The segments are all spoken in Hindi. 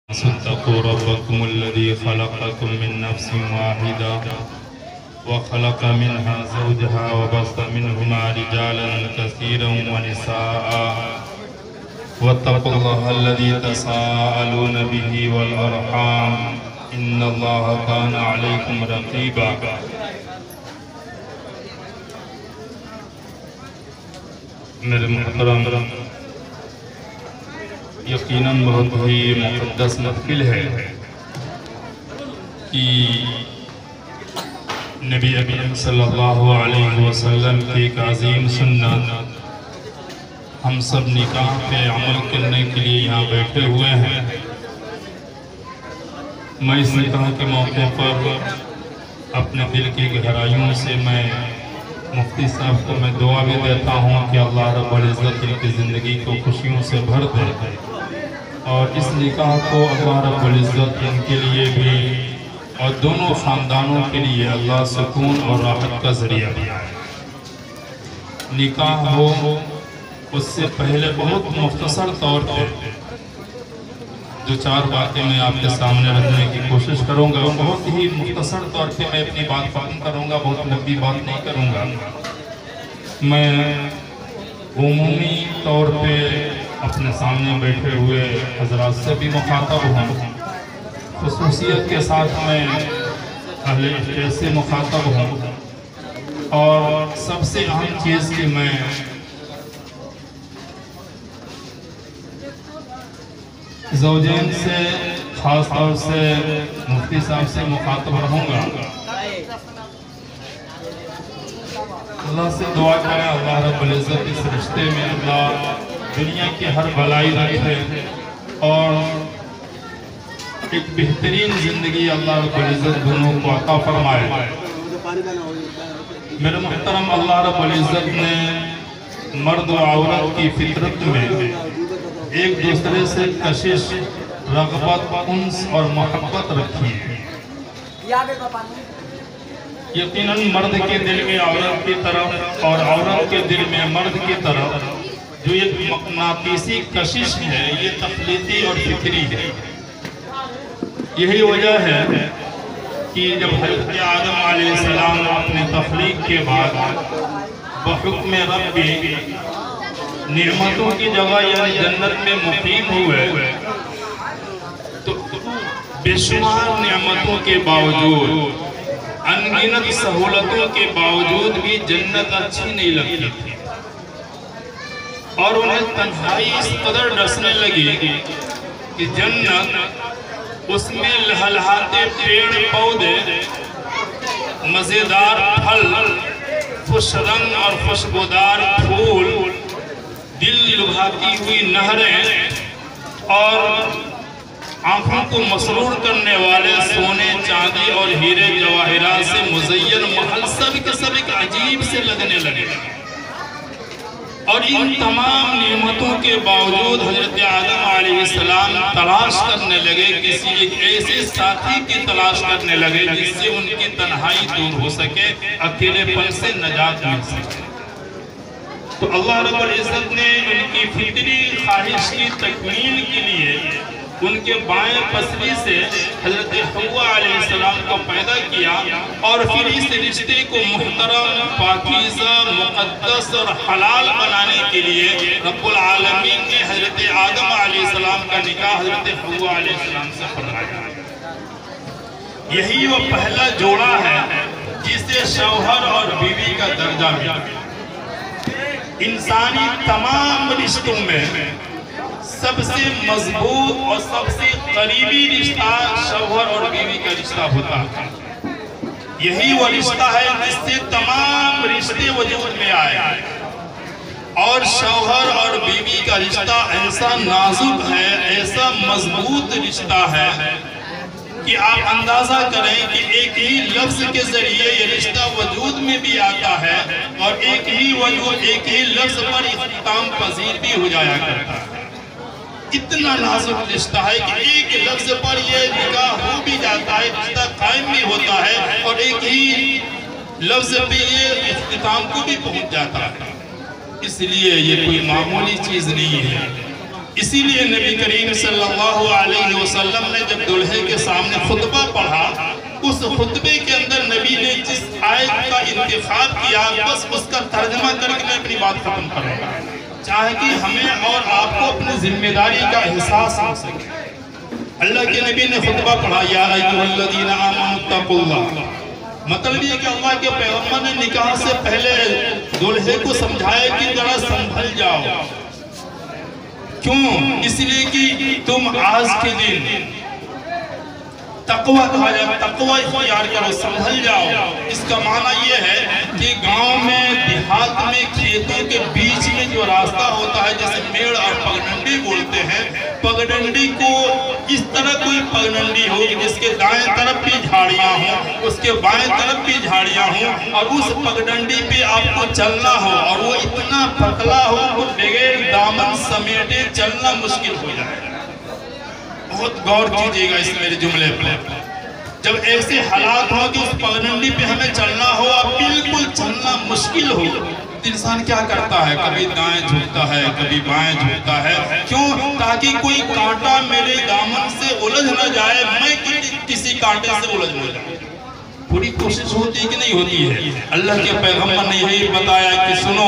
वत्तक़ू रब्बकुमुल्लज़ी ख़लक़कुम मिन नफ़्सिन वाहिदा व ख़लक़ मिन्हा ज़ौजहा व बस्स मिन्हुमा रिजालन कसीरन व निसाअ वत्तक़ुल्लाहल्लज़ी तसाअलून बिही वल अर्हाम इन्नल्लाहा काना अलैकुम रक़ीबा। मेरे मुहतरम, यकीनन बहुत ही मुक़द्दस महफ़िल है कि नबी अकरम सल्लल्लाहु अलैहि वसल्लम की एक अज़ीम सुन्नत हम सब निकाह पे अमल करने के लिए यहाँ बैठे हुए हैं। मैं इस निकाह के मौके पर अपने दिल की गहराइयों से मैं मुफ्ती साहब को मैं दुआ भी देता हूँ कि अल्लाह रब्बुल इज़्ज़त इनकी ज़िंदगी को खुशियों से भर दे और इस निकाह को अल्लाह रब्बुल इज़्ज़त इनके लिए भी और दोनों ख़ानदानों के लिए अल्लाह सुकून और राहत का ज़रिया बनाए। निकाह हो उससे पहले बहुत मुख्तसर तौर पर दो चार बातें मैं आपके सामने रखने की कोशिश करूँगा। बहुत ही मुख्तसर तौर पे मैं अपनी बात ख़त्म करूँगा, बहुत लंबी बात नहीं करूँगा। मैं उमूमी तौर पे अपने सामने बैठे हुए हज़रात से भी मुखातब हूँ, ख़ुसूसियत के साथ मैं अहले इल्म से मुखातब हूँ और सबसे अहम चीज़ कि मैं ज़ौजैन से ख़ास तौर से मुफ्ती साहब से मुखातब रहूँगा। अल्लाह से दुआ करें अल्लाह रब्बुल इज़्ज़त इस रिश्ते में अल्लाह दुनिया की हर भलाई रखे और एक बेहतरीन ज़िंदगी अल्लाह रब्बुल इज़्ज़त दोनों को अता फरमाए। मेरे मुहतरम, अल्लाह रब्बुल इज़्ज़त ने मर्द और औरत की फितरत में एक दूसरे से कशिश, रग़बत, उन्स और मोहब्बत रखी है। यकीनन मर्द के दिल में औरत की तरफ और औरत के दिल में मर्द की तरफ जो एक मक़नातीसी कशिश है, ये तख़लीक़ी और फितरी है। यही वजह है कि जब हज़रत आदम अलैहिस्सलाम अपने तख़लीक़ के बाद बहुक्म रब्बी नेमतों की जगह यानी जन्नत में मुक़ीम हुए तो बेशुमार नेमतों के बावजूद, अनगिनत सहूलतों के बावजूद भी जन्नत अच्छी नहीं लगती थी और उन्हें तन्हाई इस कदर डसने लगी कि जन्नत उसमें लहलहाते पेड़ पौधे, मज़ेदार फल, खुश रंग और खुशबूदार फूल, दिल लुभाती हुई नहरें और आँखों को मसरूर करने वाले सोने, चांदी और हीरे जवाहिरात से मुज़य्यन महल सब के सब एक अजीब से लगने लगे। और इन तमाम नेमतों के बावजूद हज़रत आदम अलैहिस्सलाम तलाश करने लगे, किसी एक ऐसे साथी की तलाश करने लगे जिससे उनकी तन्हाई दूर हो सके, अकेलेपन से नजात मिल सके। तो अल्लाह रब्बुल इज़्ज़त ने उनकी फितरी ख्वाहिश की तकमील के लिए उनके बाएं पसली से हज़रत हव्वा अलैहिस्सलाम को पैदा किया और फिर इस रिश्ते को मुहतरम, पाकीज़ा, मुक़द्दस और हलाल बनाने के लिए रब्बुल आलमीन ने हज़रत आदम अलैहिस्सलाम का निकाह हज़रत हव्वा अलैहिस्सलाम से फरमाया। यही वो पहला जोड़ा है जिसे शौहर और बीवी का दर्जा मिला। इंसानी तमाम रिश्तों में सबसे मजबूत और सबसे करीबी रिश्ता शौहर और बीवी का रिश्ता होता है। यही वो रिश्ता है जिससे तमाम रिश्ते वजूद में आए और शौहर और बीवी का रिश्ता ऐसा नाजुक है, ऐसा मजबूत रिश्ता है कि आप अंदाजा करें कि एक ही लफ्ज के जरिए ये रिश्ता वजूद में भी आता है और एक ही लफ्ज पर इख्तिताम पजीर भी हो जाया करता है। इतना नाजुक रिश्ता है कि एक लफ्ज पर ये निकाह हो भी जाता है, रिश्ता कायम भी होता है और एक ही लफ्ज पे ये इख्तिताम को भी पहुंच जाता है। इसलिए ये कोई मामूली चीज नहीं है। इसीलिए नबी करीम सल्लल्लाहु अलैहि वसल्लम ने जब दुल्हे के सामने खुतबा पढ़ा, उस खुतबे के अंदर नबी ने जिस आयत का इंतखाब किया, बस उसका तर्जमा करके मैं अपनी बात खत्म करूंगा, चाहे कि हमें और आपको अपनी जिम्मेदारी का एहसास हो सके। अल्लाह के नबी ने खुतबा पढ़ा, या अय्युहल्लज़ीना आमनु तक़ुल्लाह। मतलब ये कि अल्लाह के पैगम्बर ने निकाह से पहले दुल्हे को समझाया कि जरा संभल जाओ। क्यों? इसलिए कि तुम आज के दिन तकवा कहा जाए, तकवा इख्तियार करो, संभल जाओ। इसका माना यह है कि गांव में, देहात में, खेतों के बीच में जो रास्ता होता है, जैसे मेड़ और पगडंडी बोलते हैं, पगडंडी को इस तरह कोई पगडंडी हो जिसके दाएं तरफ भी झाड़ियां हों, उसके बाएं तरफ भी झाड़ियां हों, और उस पगडंडी पे आपको चलना हो और वो इतना पतला हो कि बगैर दामन समेटे चलना मुश्किल हो जाएगा। बहुत गौर कीजिएगा इस मेरे जुमले पर। जब ऐसे हालात हो कि उस पगडंडी पे हमें चलना हो और बिल्कुल चलना मुश्किल हो, तो इंसान क्या करता है? कभी दाएं झुकता है, कभी बाएं झुकता है। क्यों? ताकि कोई कांटा मेरे दामन से उलझ न जाए, मैं किसी कांटे से उलझ न जाऊं। पूरी कोशिश होती है कि नहीं होती है? अल्लाह के पैगम्बर ने यही बताया कि सुनो,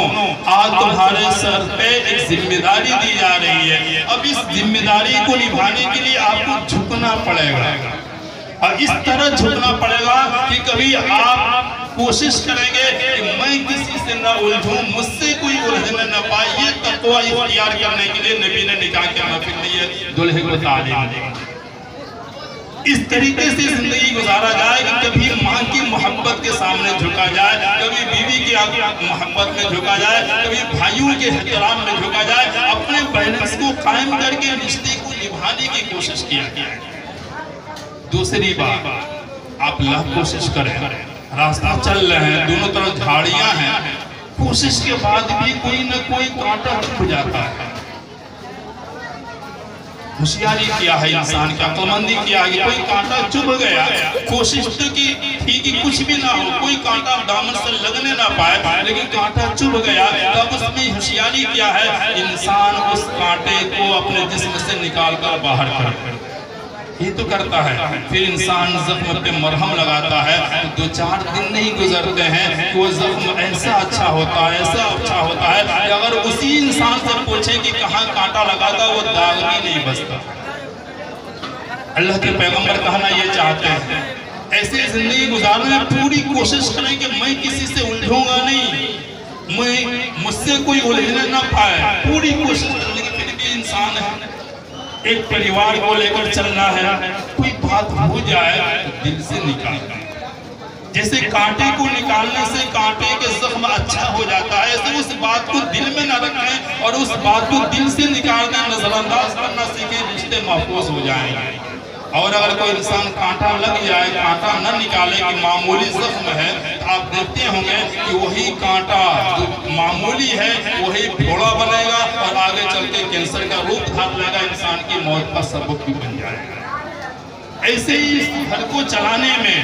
आज तुम्हारे सर पे एक जिम्मेदारी दी जा रही है। अब इस जिम्मेदारी को निभाने के लिए आपको झुकना पड़ेगा, और इस तरह झुकना पड़ेगा कि कभी आप कोशिश करेंगे कि मैं किसी से न उलझूं, मुझसे कोई उलझने न पाए। ये तक़वा इख्तियार करने के लिए नबी ने निकाह के महफिल में ये दुल्हे को तालीम दी। इस तरीके से जिंदगी गुजारा जाए कि कभी माँ की मोहब्बत के सामने झुका जाए, कभी बीवी की मोहब्बत में झुका जाए, कभी भाइयों के एहतराम में झुका जाए। अपने बैलेंस को कायम करके रिश्ते को निभाने की कोशिश किया गया। दूसरी बात, आप लाख कोशिश करें, रास्ता चल रहे हैं, दोनों तरफ झाड़ियां हैं, कोशिश के बाद भी कोई न कोई कांटा छुप जाता है। होशियारी किया है इंसान की, अक्लमंदी किया है, कोई कांटा चुभ गया, कोशिश तो की थी कि कुछ भी ना हो, कोई कांटा दामन से लगने ना पाए, लेकिन कांटा चुभ गया, तब उसमें होशियारी किया है, इंसान उस कांटे को अपने जिस्म से निकाल कर बाहर कर ये तो करता है। फिर इंसान जख्म पे मरहम लगाता है, तो 2-4 दिन नहीं गुजरते हैं कि वो जख्म ऐसा अच्छा होता है, ऐसा अच्छा होता है कि अगर उसी इंसान से पूछे कि कहाँ कांटा लगाता, वो दाग भी नहीं बचता। अल्लाह के पैगंबर कहना ये चाहते हैं, ऐसे जिंदगी गुजारने में पूरी कोशिश करें कि मैं किसी से उलझूंगा नहीं, मुझसे कोई उलझने ना पाए, पूरी कोशिश करें। लेकिन फिर भी इंसान है, एक परिवार को लेकर चलना है, कोई बात हो जाए तो दिल से निकालना। जैसे कांटे को निकालने से कांटे के जख्म अच्छा हो जाता है, ऐसे उस बात को दिल में न रखें और उस बात को दिल से निकालना, नजरअंदाज करना सीखे, रिश्ते महफूज हो जाएंगे। और अगर कोई इंसान कांटा लग जाए, कांटा न निकाले कि मामूली जख्म है, तो आप देखते होंगे कि वही कांटा जो मामूली है वही फोड़ा बनेगा और आगे चल के कैंसर का रूप धार लेगा, इंसान की मौत का सबब भी बन जाएगा। ऐसे ही इस घर को चलाने में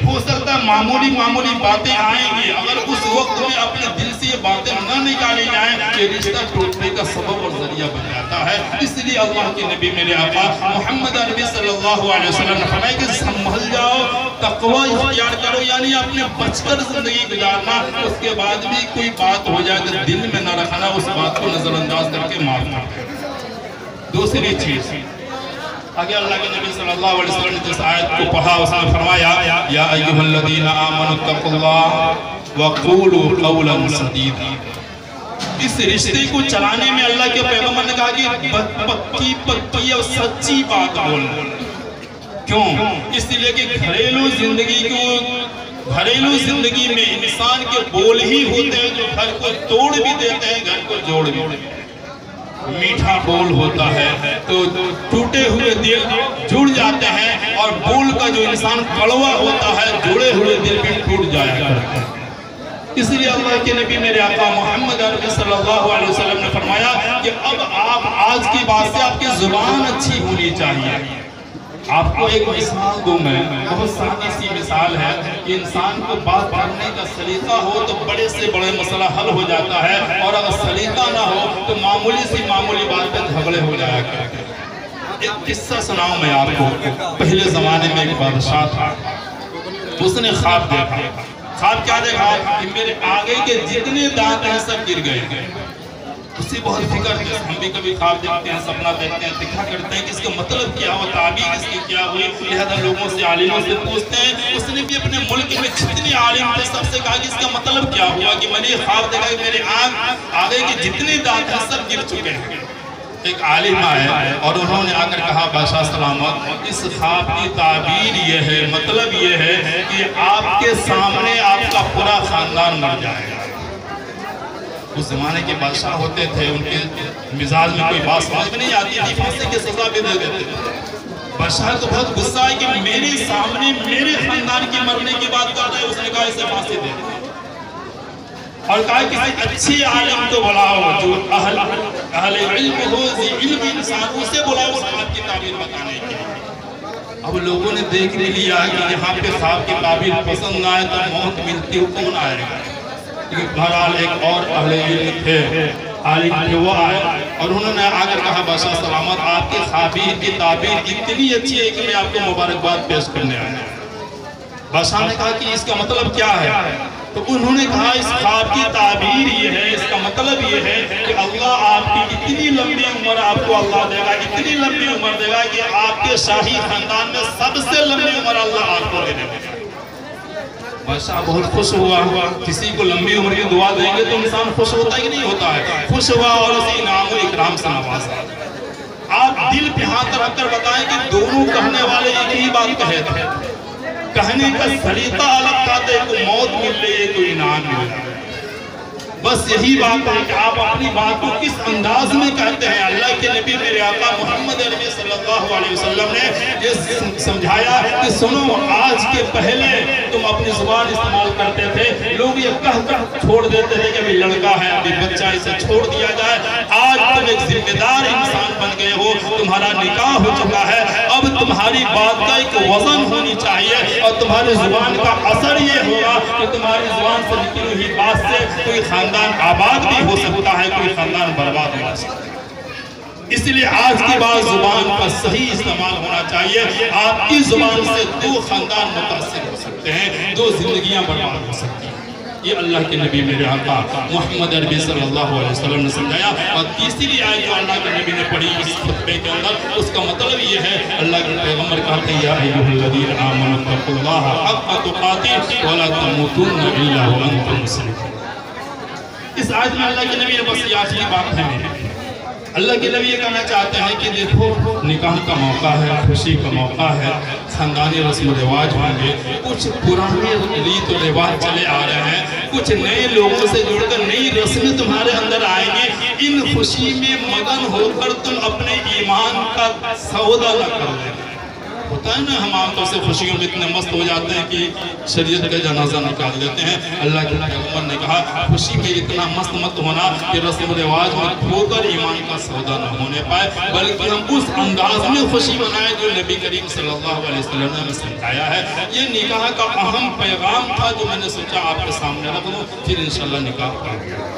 हो सकता है मामूली मामूली बातें आएंगी, अगर उस वक्त में अपने दिल से ये बातें न निकाली जाए कि रिश्ता टूटने का सबब और जरिया बन जाता है। इसलिए अल्लाह के नबी मेरे आका मोहम्मद अरबी सल्लल्लाहु अलैहि वसल्लम ने फरमाया कि संभल जाओ, तकवा इख्तियार करो, यानी आपने बचकर जिंदगी गुजारना। उसके बाद भी कोई बात हो जाए तो दिल में न रखना, उस बात को नजरअंदाज करके माफ करना। दूसरी चीज, आगे अल्लाह के नबी सल्लल्लाहु अलैहि वसल्लम ने जिस आयत को पढ़ा उसमें फरमाया, या अय्युहल्लज़ीना आमनु तक़ुल्लाह व क़ूलू क़ौलन सदीदा। इस रिश्ते को चलाने में अल्लाह के पैगंबर ने कहा कि पक्की पक्की और सच्ची बात बोलना। क्यों? इसलिए कि घरेलू जिंदगी में इंसान के बोल ही होते हैं जो घर को तोड़ भी देते हैं, घर को जोड़ भी देते हैं। मीठा बोल होता है तो टूटे हुए दिल जुड़ जाते हैं, और बोल का जो इंसान कड़वा होता है, जुड़े हुए दिल भी टूट जाया करते हैं। इसलिए अल्लाह के नबी मेरे आका मोहम्मद अरबी सल्लल्लाहु अलैहि वसल्लम ने फरमाया कि अब आप आज की बात से आपकी जुबान अच्छी होनी चाहिए। आपको एक मिसाल दूं मैं, बहुत सादी सी मिसाल है कि इंसान को बात करने का सलीका हो तो बड़े से बड़े मसला हल हो जाता है, और अगर सलीका ना हो तो मामूली सी मामूली बात पे झगड़े हो जाया करते हैं। एक किस्सा सुनाऊं मैं आपको। पहले जमाने में एक बादशाह था, उसने ख्वाब देखा। ख्वाब क्या देखा कि मेरे आगे के जितने दांत हैं सब गिर गए। उससे बहुत फिक्र थी। हम भी कभी ख्वाब देखते हैं, सपना देखते हैं, दिखा करते हैं कि इसका मतलब क्या हो, ताबीर इसकी क्या हुई। लिहाजा लोगों से, आलिमों से पूछते हैं। उसने भी अपने मुल्क में जितने आलिम थे सबसे कहा कि इसका मतलब क्या हुआ कि मैंने ये ख्वाब देखा कि मेरे आगे के जितने दांत हैं सब गिर चुके हैं। एक आलिम आए और उन्होंने आकर कहा, बादशाह सलामत, इस ख्वाब की ताबीर ये है, मतलब ये है कि आपके सामने आपका पूरा खानदान मर जाएगा। उस जमाने के बादशाह होते थे, उनके मिजाज में कोई बात समझ में नहीं आती थी, फांसी की सजा भी दे देते थे। बादशाह को बहुत गुस्सा है कि मेरे सामने मेरे खानदान की मरने की बात कर रहे हैं। उसने कहा इसे फांसी दे, और कहा किसी अच्छे आलिम को बुलाओ जो अहले इल्म हो, इल्म इंसान, उसे बुलाओ उस ख्वाब की ताबीर बताने की। अब लोगों ने देख लिया कि यहाँ पे ख्वाब की ताबीर पसंद आए तो मौत मिलती हो, कौन आएगा। बहरहाल एक और अहले इल्म थे, आलिम थे, वो आए और उन्होंने आकर कहा, बादशाह सलामत, आपकी ख्वाबीर की ताबीर इतनी अच्छी है कि मैं आपको मुबारकबाद पेश करने आया। बादशाह ने कहा कि इसका मतलब क्या है। तो उन्होंने कहा, इस ख्वाब की ताबीर ये है, इसका मतलब ये है कि अल्लाह आपकी इतनी लंबी उम्र आपको अल्लाह देगा, इतनी लंबी उम्र देगा कि आपके शाही खानदान में सबसे लंबी उम्र अल्लाह आपको दे देगा। बादशाह बहुत खुश हुआ। किसी को लंबी उम्र की दुआ देंगे तो इंसान खुश होता ही नहीं होता है। खुश हुआ और उसे इनाम व इकराम से नवाजा। आप दिल पे हाथ रखकर बताएं कि दोनों कहने वाले एक ही बात कहे थे। कहने का सलीका अलग था, एक को मौत मिल रही है, कोई इनाम मिल रहा है। बस यही बात है कि आप अपनी बात को किस अंदाज में कहते हैं। अल्लाह के नबी मेरे आका मोहम्मद अरबी सल्लल्लाहु अलैहि वसल्लम ने ये समझाया कि सुनो, आज के पहले तुम अपनी जुबान इस्तेमाल करते थे, लोग ये कह छोड़ देते थे कि अभी लड़का है, अभी बच्चा, इसे छोड़ दिया जाए। आज तुम एक जिम्मेदार इंसान बन गए हो, तुम्हारा निकाह हो चुका है, अब तुम्हारी बात का एक वजन होनी चाहिए और तुम्हारी जुबान का असर ये होगा कि तुम्हारी जुबान से निकली हुई बात से कोई खानदान आबाद भी हो सकता है, कोई खानदान बर्बाद हो सकता है। इसलिए आज की बात जुबान का सही इस्तेमाल होना चाहिए। आपकी जुबान से दो खानदान मुतासिर हो सकते हैं, दो जिंदगियां बर्बाद हो सकती हैं। ये अल्लाह के नबी मेरे आका मोहम्मद अरबी सल्लल्लाहु अलैहि वसल्लम ने समझाया। और तीसरी आयत जो अल्लाह के नबी ने पढ़ी इस खुतबे के अंदर, उसका मतलब ये है, अल्लाह के पैगंबर कहते हैं, या अय्युहल्लज़ीना आमनू तक़ुल्लाहा हक़्क़ तुक़ातिह व ला तमूतुन्ना इल्ला व अंतुम मुस्लिमून। इस आयत में अल्लाह के नबी ने बस ये आखिरी बात है मेरी। अल्लाह के नबी ये कहना चाहते हैं कि देखो, निकाह का मौका है, खुशी का मौका है, खानदानी रस्म रिवाज होंगे, कुछ पुराने रीत और रिवाज चले आ रहे हैं, कुछ नए लोगों से जुड़कर नई रस्में तुम्हारे अंदर आएंगी। इन खुशी में मगन होकर तुम अपने ईमान का सौदा न कर लेना। होता है ना, हम आमतौर से खुशियों में इतने मस्त हो जाते हैं कि शरीयत का जनाजा निकाल देते हैं। अल्लाह के पैगंबर ने कहा, खुशी में इतना मस्त मत होना कि रस्म रिवाज में खोकर ईमान का सौदा न होने पाए, बल्कि हम उस अंदाज में खुशी मनाएं जो नबी करीम सल्लल्लाहु अलैहि वसल्लम ने हमें समझाया है। ये निकाह का अहम पैगाम था जो मैंने सोचा आपके सामने रख दूं, फिर इंशाल्लाह निकाह कर दिया।